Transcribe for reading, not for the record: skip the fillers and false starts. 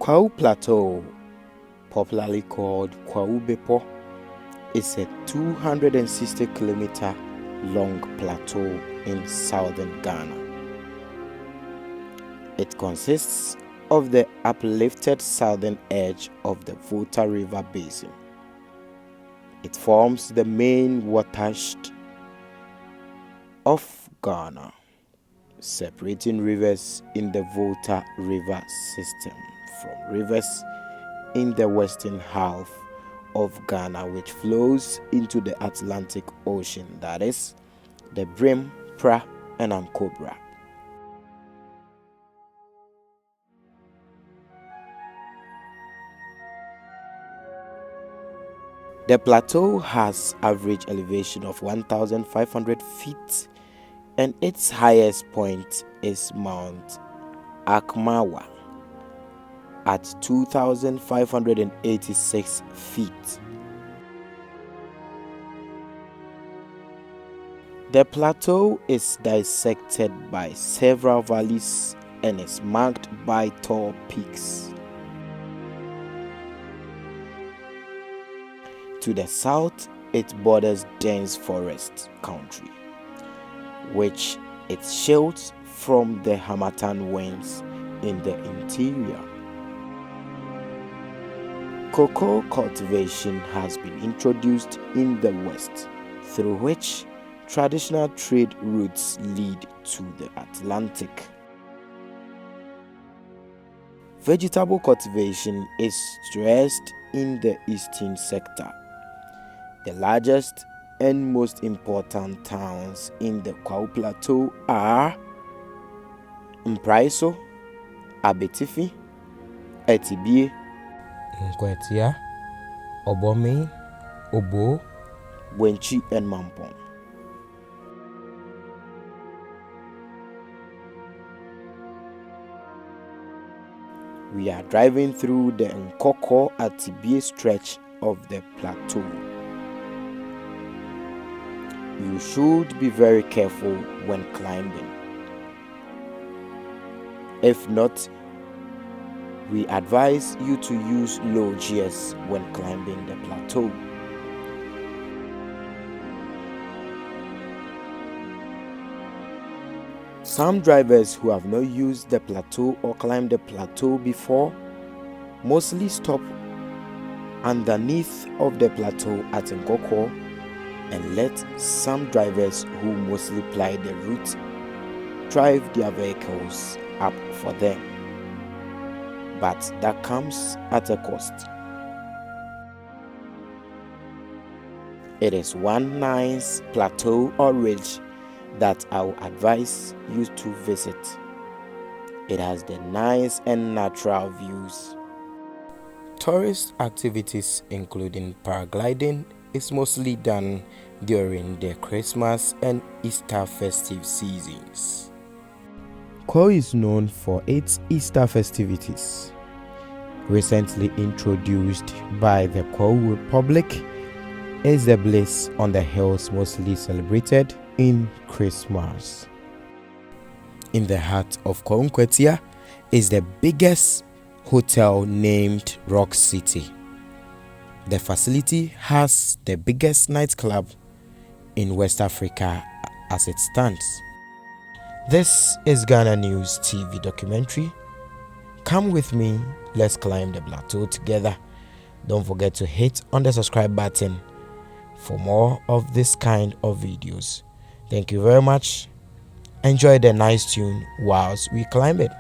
Kwahu Plateau, popularly called Kwahu Bepo, is a 260-kilometer long plateau in southern Ghana. It consists of the uplifted southern edge of the Volta River Basin. It forms the main watershed of Ghana, separating rivers in the Volta River system from rivers in the western half of Ghana, which flows into the Atlantic Ocean, that is, the Brim, Pra, and Ankobra. The plateau has average elevation of 1,500 feet, and its highest point is Mount Akmawa at 2,586 feet. The plateau is dissected by several valleys and is marked by tall peaks. To the south, it borders dense forest country, which it shields from the harmattan winds in the interior. Cocoa cultivation has been introduced in the west, through which traditional trade routes lead to the Atlantic. Vegetable cultivation is stressed in the eastern sector. The largest and most important towns in the Kwahu Plateau are Mpraiso, Abetifi, Etibie, Nkwetia, Obome, Obo, Wenchi, and Mampong. We are driving through the Nkoko Atibie stretch of the plateau. You should be very careful when climbing. If not, we advise you to use low gears when climbing the plateau. Some drivers who have not used the plateau or climbed the plateau before mostly stop underneath of the plateau at Nkoko and let some drivers who mostly ply the route drive their vehicles up for them. But that comes at a cost. It is one nice plateau or ridge that I will advise you to visit. It has the nice and natural views. Tourist activities including paragliding is mostly done during the Christmas and Easter festive seasons. Kwahu is known for its Easter festivities, recently introduced by the Kwahu Republic. Is the Bliss on the Hills, mostly celebrated in Christmas. In the heart of Kwahu is the biggest hotel named Rock City. The facility has the biggest nightclub in West Africa as it stands. This is Ghana News TV documentary. Come with me, let's climb the plateau together. Don't forget to hit on the subscribe button for more of this kind of videos. Thank you very much. Enjoy the nice tune whilst we climb it.